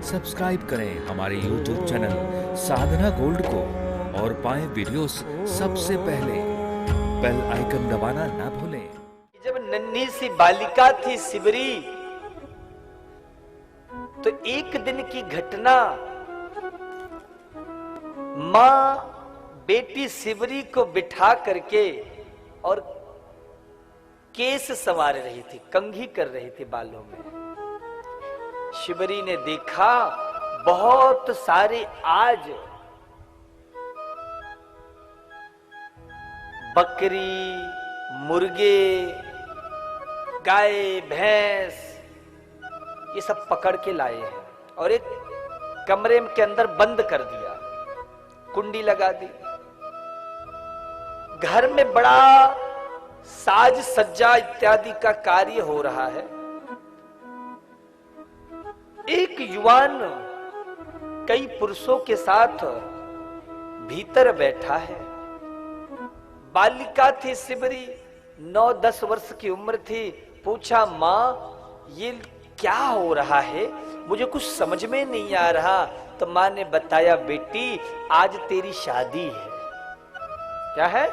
Subscribe करें हमारे YouTube channel साधना gold को और पाएं वीडियोस सबसे पहले। बेल आइकन दबाना ना भूलें। जब नन्ही सी बालिका थी सिबरी, तो एक दिन की घटना, मां बेटी सिबरी को बिठा करके और केस संवार रही थी, कंघी कर रही थी बालों में। शिबरी ने देखा बहुत सारे आज बकरी, मुर्गे, गाय, भैंस ये सब पकड़ के लाए हैं और एक कमरे के अंदर बंद कर दिया, कुंडी लगा दी। घर में बड़ा साज सज्जा इत्यादि का कार्य हो रहा है। एक युवान कई पुरुषों के साथ भीतर बैठा है। बालिका थी सिबरी, 9-10 वर्ष की उम्र थी। पूछा, मां ये क्या हो रहा है, मुझे कुछ समझ में नहीं आ रहा। तो मां ने बताया, बेटी आज तेरी शादी है। क्या है?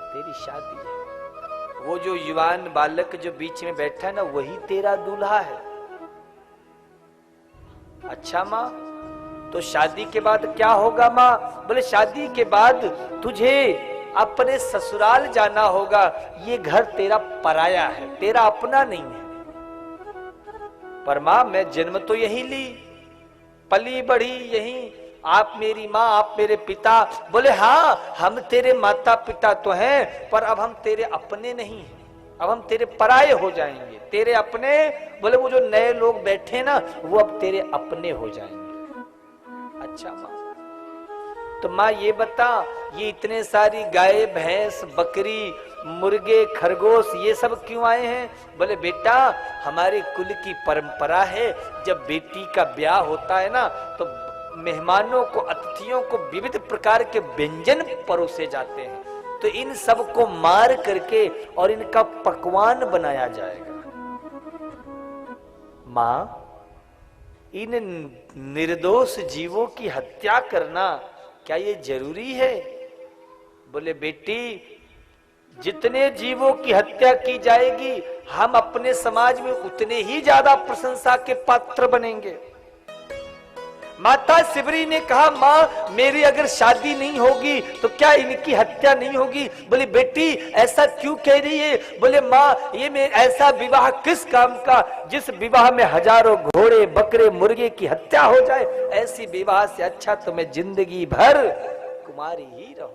तेरी शादी है। वो जो युवान बालक जो बीच में बैठा है ना, वही तेरा दूल्हा है। अच्छा मां, तो शादी के बाद क्या होगा मां? बोले शादी के बाद तुझे अपने ससुराल जाना होगा। ये घर तेरा पराया है, तेरा अपना नहीं है। पर मां मैं जन्म तो यही ली, पली बढ़ी यही, आप मेरी माँ, आप मेरे पिता। बोले हाँ, हम तेरे माता पिता तो हैं, पर अब हम तेरे अपने नहीं हैं, अब हम तेरे पराये हो जाएंगे। तेरे अपने, बोले वो जो नए लोग बैठे ना, वो अब तेरे अपने हो जाएंगे। अच्छा माँ, तो माँ ये बता, ये इतने सारी गाय, भैंस, बकरी, मुर्गे, खरगोश ये सब क्यों आए हैं? बोले बेटा हमारे कुल की परंपरा है, जब बेटी का ब्याह होता है ना, तो मेहमानों को, अतिथियों को विविध प्रकार के व्यंजन परोसे जाते हैं। तो इन सब को मार करके और इनका पकवान बनाया जाएगा। मां, इन निर्दोष जीवों की हत्या करना क्या ये जरूरी है? बोले बेटी जितने जीवों की हत्या की जाएगी, हम अपने समाज में उतने ही ज्यादा प्रशंसा के पात्र बनेंगे। माता सिबरी ने कहा, मां मेरी अगर शादी नहीं होगी तो क्या इनकी हत्या नहीं होगी? बोली बेटी ऐसा क्यों कह रही है? बोले मां ये मैं ऐसा विवाह किस काम का, जिस विवाह में हजारों घोड़े, बकरे, मुर्गे की हत्या हो जाए। ऐसी विवाह से अच्छा तो मैं जिंदगी भर कुमारी ही रहूं।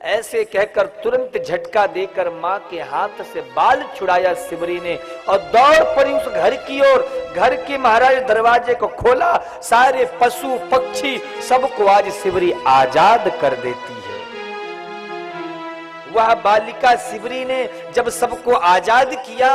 ऐसे कहकर तुरंत झटका देकर मां के हाथ से बाल छुड़ाया सिबरी ने और दौड़ पड़ी उस घर की ओर। घर के महाराज दरवाजे को खोला, सारे पशु पक्षी सबको आज सिबरी आजाद कर देती है। वह बालिका सिबरी ने जब सबको आजाद किया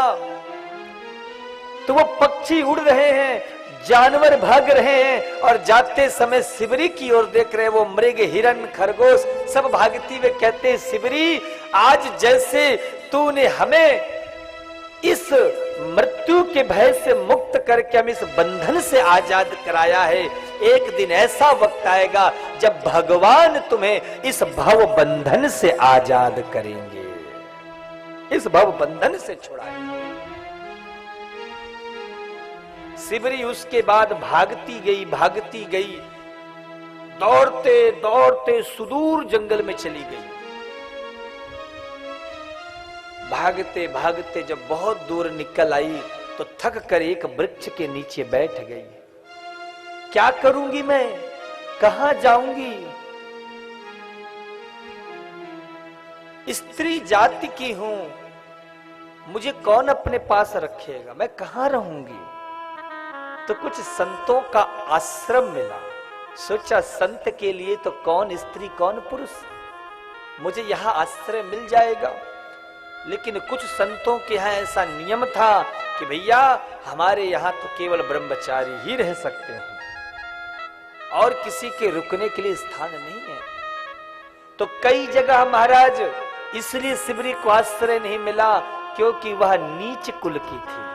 तो वो पक्षी उड़ रहे हैं, जानवर भाग रहे हैं और जाते समय सिबरी की ओर देख रहे। वो मृग, हिरण, खरगोश सब भागती हुए कहते, सिबरी आज जैसे तूने हमें इस मृत्यु के भय से मुक्त करके हम इस बंधन से आजाद कराया है, एक दिन ऐसा वक्त आएगा जब भगवान तुम्हें इस भव बंधन से आजाद करेंगे, इस भव बंधन से छुड़ाएंगे। सिबरी उसके बाद भागती गई, दौड़ते दौड़ते सुदूर जंगल में चली गई। भागते भागते जब बहुत दूर निकल आई तो थक कर एक वृक्ष के नीचे बैठ गई। क्या करूंगी मैं, कहां जाऊंगी? स्त्री जाति की हूं, मुझे कौन अपने पास रखेगा, मैं कहां रहूंगी? तो कुछ संतों का आश्रम मिला। सोचा संत के लिए तो कौन स्त्री कौन पुरुष, मुझे यहाँ आश्रय मिल जाएगा। लेकिन कुछ संतों के यहाँ ऐसा नियम था कि भैया हमारे यहाँ तो केवल ब्रह्मचारी ही रह सकते हैं और किसी के रुकने के लिए स्थान नहीं है। तो कई जगह महाराज इसलिए सिबरी को आश्रय नहीं मिला क्योंकि वह नीच कुल की थी।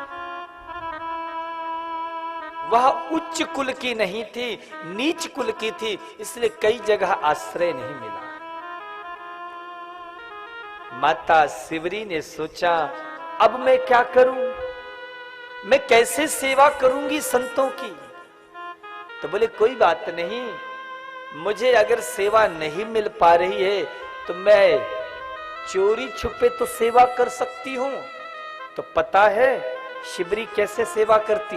वह उच्च कुल की नहीं थी, नीच कुल की थी, इसलिए कई जगह आश्रय नहीं मिला। माता शिवरी ने सोचा अब मैं क्या करूं, मैं कैसे सेवा करूंगी संतों की। तो बोले कोई बात नहीं, मुझे अगर सेवा नहीं मिल पा रही है तो मैं चोरी छुपे तो सेवा कर सकती हूं। तो पता है शिवरी कैसे सेवा करती,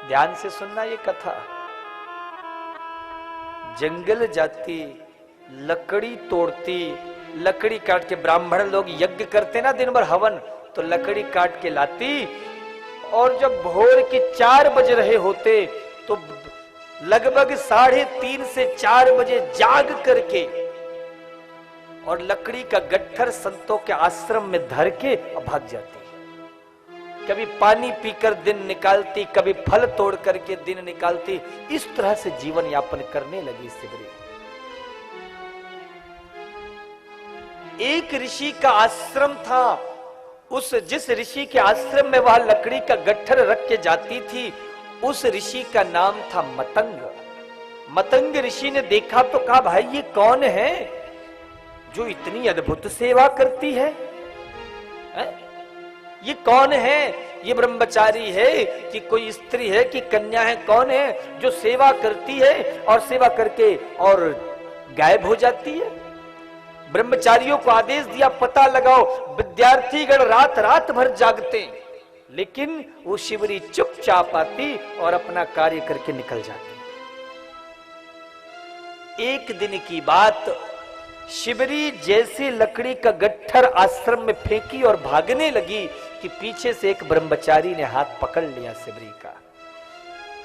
ध्यान से सुनना ये कथा। जंगल जाती, लकड़ी तोड़ती, लकड़ी काट के, ब्राह्मण लोग यज्ञ करते ना दिन भर हवन, तो लकड़ी काट के लाती, और जब भोर के 4 बज रहे होते तो लगभग 3:30 से 4 बजे जाग करके और लकड़ी का गट्ठर संतों के आश्रम में धर के भाग जाती। कभी पानी पीकर दिन निकालती, कभी फल तोड़ करके दिन निकालती। इस तरह से जीवन यापन करने लगी शिवरी। एक ऋषि का आश्रम था, उस जिस ऋषि के आश्रम में वह लकड़ी का गट्ठर रख के जाती थी, उस ऋषि का नाम था मतंग। मतंग ऋषि ने देखा तो कहा भाई ये कौन है जो इतनी अद्भुत सेवा करती है? ये कौन है? ये ब्रह्मचारी है कि कोई स्त्री है कि कन्या है? कौन है जो सेवा करती है और सेवा करके और गायब हो जाती है? ब्रह्मचारियों को आदेश दिया पता लगाओ। विद्यार्थीगण रात रात भर जागते, लेकिन वो शिवरी चुपचाप आती और अपना कार्य करके निकल जाती। एक दिन की बात, शिवरी जैसे लकड़ी का गट्ठर आश्रम में फेंकी और भागने लगी कि पीछे से एक ब्रह्मचारी ने हाथ पकड़ लिया शिवरी का।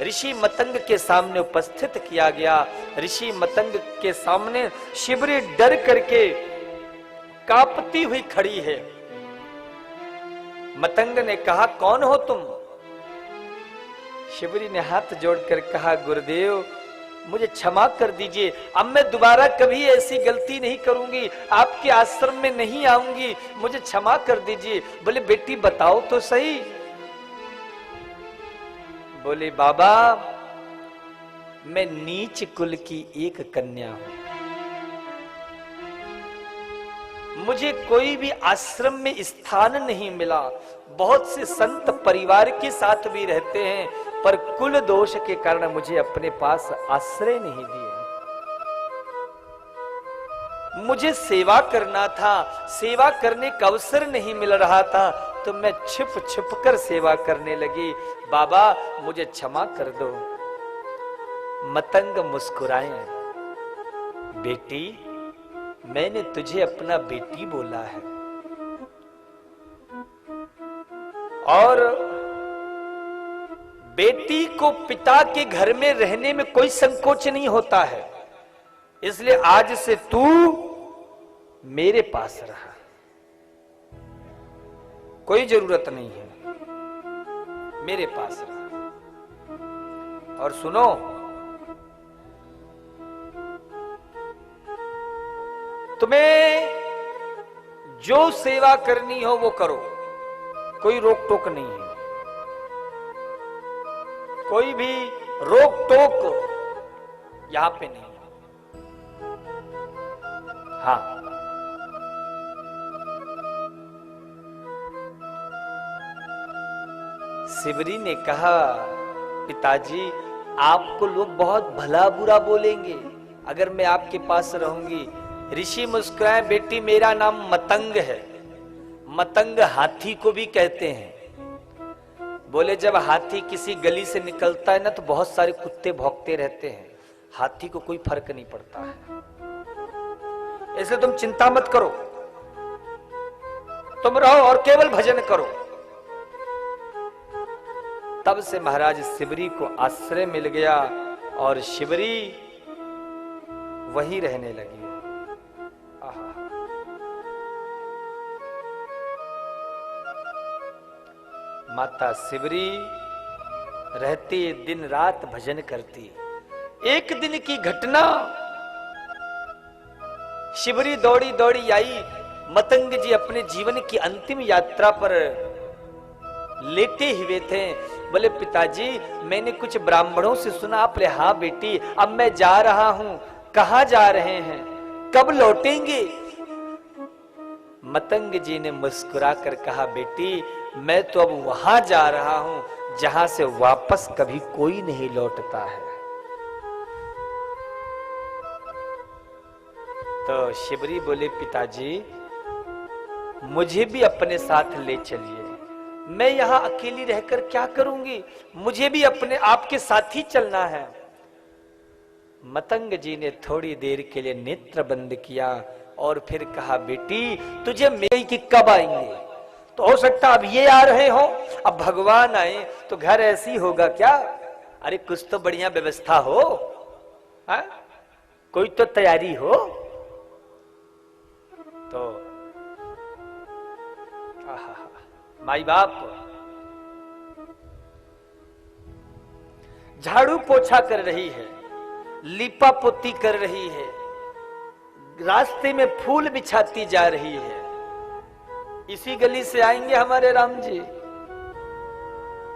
ऋषि मतंग के सामने उपस्थित किया गया। ऋषि मतंग के सामने शिवरी डर करके कांपती हुई खड़ी है। मतंग ने कहा कौन हो तुम? शिवरी ने हाथ जोड़कर कहा गुरुदेव मुझे क्षमा कर दीजिए, अब मैं दोबारा कभी ऐसी गलती नहीं करूंगी, आपके आश्रम में नहीं आऊंगी, मुझे क्षमा कर दीजिए। बोले बेटी बताओ तो सही। बोले बाबा मैं नीच कुल की एक कन्या हूं, मुझे कोई भी आश्रम में स्थान नहीं मिला। बहुत से संत परिवार के साथ भी रहते हैं, पर कुल दोष के कारण मुझे अपने पास आश्रय नहीं दिए। मुझे सेवा करना था, सेवा करने का अवसर नहीं मिल रहा था, तो मैं छिप छिप कर सेवा करने लगी। बाबा मुझे क्षमा कर दो। मतंग मुस्कुराए, बेटी मैंने तुझे अपना बेटी बोला है, और बेटी को पिता के घर में रहने में कोई संकोच नहीं होता है, इसलिए आज से तू मेरे पास रहा, कोई जरूरत नहीं है, मेरे पास रहा। और सुनो, तुम्हें जो सेवा करनी हो वो करो, कोई रोक टोक नहीं है, कोई भी रोक टोक यहां पे नहीं। हाँ, शिवरी ने कहा पिताजी आपको लोग बहुत भला बुरा बोलेंगे अगर मैं आपके पास रहूंगी। ऋषि मुस्कुराए, बेटी मेरा नाम मतंग है, मतंग हाथी को भी कहते हैं। बोले जब हाथी किसी गली से निकलता है ना तो बहुत सारे कुत्ते भौंकते रहते हैं, हाथी को कोई फर्क नहीं पड़ता है, इसलिए तुम चिंता मत करो, तुम रहो और केवल भजन करो। तब से महाराज शिवरी को आश्रय मिल गया और शिवरी वहीं रहने लगी। माता शिवरी रहती दिन रात भजन करती। एक दिन की घटना, शिवरी दौड़ी दौड़ी आई। मतंग जी अपने जीवन की अंतिम यात्रा पर लेटे हुए थे। बोले पिताजी मैंने कुछ ब्राह्मणों से सुना। आप बोले हाँ बेटी अब मैं जा रहा हूं। कहां जा रहे हैं, कब लौटेंगे? मतंग जी ने मुस्कुरा कर कहा बेटी मैं तो अब वहां जा रहा हूं जहां से वापस कभी कोई नहीं लौटता है। तो शिवरी बोले पिताजी मुझे भी अपने साथ ले चलिए, मैं यहां अकेली रहकर क्या करूंगी, मुझे भी अपने आपके साथ ही चलना है। मतंग जी ने थोड़ी देर के लिए नेत्र बंद किया और फिर कहा बेटी तुझे मेरे की कब आएंगे? तो हो सकता अब ये आ रहे हो, अब भगवान आए तो घर ऐसी होगा क्या? अरे कुछ तो बढ़िया व्यवस्था हो, हा? कोई तो तैयारी हो। तो माई बाप झाड़ू पोछा कर रही है, लीपा पोती कर रही है, रास्ते में फूल बिछाती जा रही है। इसी गली से आएंगे हमारे राम जी,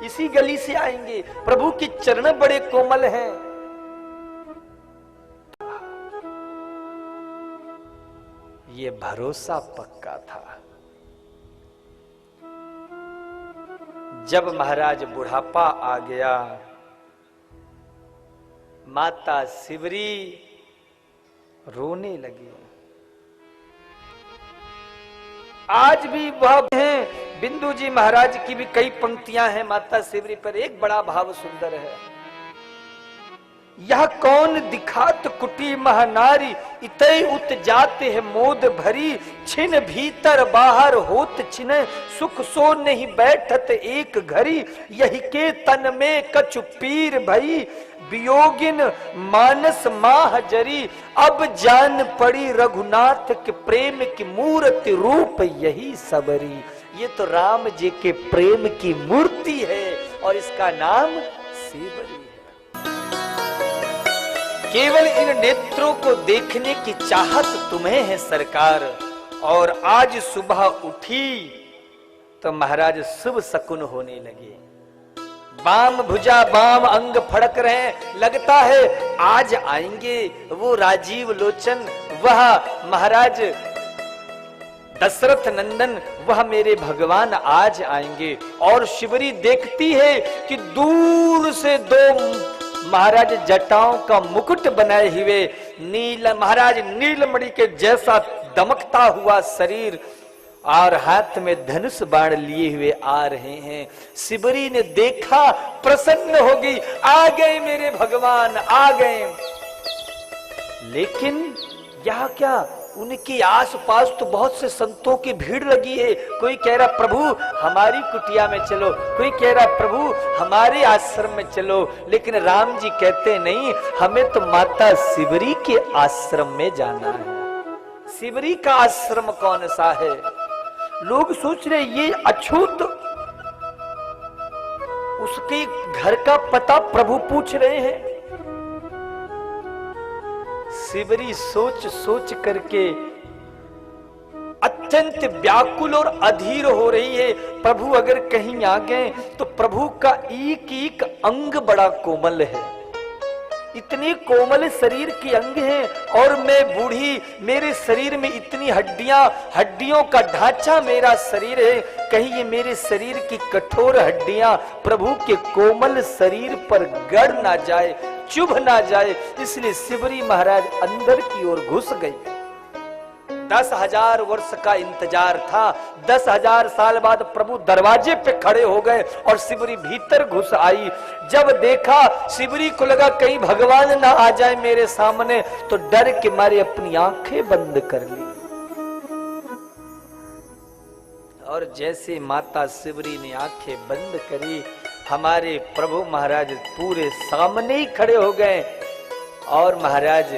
इसी गली से आएंगे। प्रभु के चरण बड़े कोमल हैं। ये भरोसा पक्का था। जब महाराज बुढ़ापा आ गया, माता शिवरी रोने लगी। आज भी वह हैं, बिंदु जी महाराज की भी कई पंक्तियां हैं माता शिवरी पर। एक बड़ा भाव सुंदर है। यह कौन दिखात कुटी महानारी, इतई उत जाते है मोद भरी, छिन भीतर बाहर होत छिन, सुख सो नहीं बैठत एक घड़ी, यही के तन में कछु पीर भई, वियोगिन मानस माह जरी, अब जान पड़ी रघुनाथ के प्रेम की मूर्ति रूप यही सबरी। ये तो राम जी के प्रेम की मूर्ति है और इसका नाम शिवरी है। केवल इन नेत्रों को देखने की चाहत तुम्हें है सरकार। और आज सुबह उठी तो महाराज शुभ शकुन होने लगे। बाम भुजा बाम अंग फड़क रहे, लगता है आज आएंगे वो राजीव लोचन, वह महाराज दशरथ नंदन, वह मेरे भगवान आज आएंगे। और शिवरी देखती है कि दूर से दो महाराज जटाओं का मुकुट बनाए हुए नील महाराज नीलमणि के जैसा दमकता हुआ शरीर और हाथ में धनुष बाण लिए हुए आ रहे हैं। शिवरी ने देखा, प्रसन्न हो गई, आ गए मेरे भगवान आ गए। लेकिन यह क्या, उनके आसपास तो बहुत से संतों की भीड़ लगी है। कोई कह रहा प्रभु हमारी कुटिया में चलो, कोई कह रहा प्रभु हमारे आश्रम में चलो। लेकिन राम जी कहते नहीं, हमें तो माता शिवरी के आश्रम में जाना है। शिवरी का आश्रम कौन सा है? लोग सोच रहे ये अछूत, उसके घर का पता प्रभु पूछ रहे हैं। शिवरी सोच सोच करके अत्यंत व्याकुल और अधीर हो रही है। प्रभु अगर कहीं आ गए तो प्रभु का एक एक अंग बड़ा कोमल है, इतने कोमल शरीर के अंग हैं। और मैं बूढ़ी, मेरे शरीर में इतनी हड्डियां, हड्डियों का ढांचा मेरा शरीर है, कहीं ये मेरे शरीर की कठोर हड्डियां प्रभु के कोमल शरीर पर गड़ ना जाए, चुभ ना जाए। इसलिए शिवरी महाराज अंदर की ओर घुस गई। 10,000 वर्ष का इंतजार था। 10,000 साल बाद प्रभु दरवाजे पे खड़े हो गए और शिवरी भीतर घुस आई। जब देखा, शिवरी को लगा कहीं भगवान ना आ जाए मेरे सामने, तो डर के मारे अपनी आंखें बंद कर ली। और जैसे माता शिवरी ने आंखें बंद करी, हमारे प्रभु महाराज पूरे सामने ही खड़े हो गए और महाराज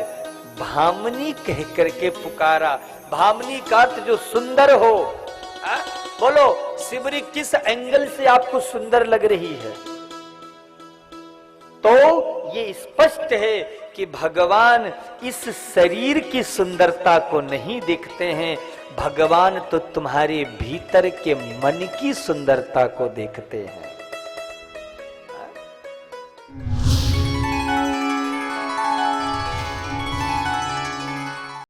भामनी कह करके पुकारा। भामनी का अर्थ जो सुंदर हो। बोलो शिवरी किस एंगल से आपको सुंदर लग रही है? तो ये स्पष्ट है कि भगवान इस शरीर की सुंदरता को नहीं देखते हैं, भगवान तो तुम्हारे भीतर के मन की सुंदरता को देखते हैं।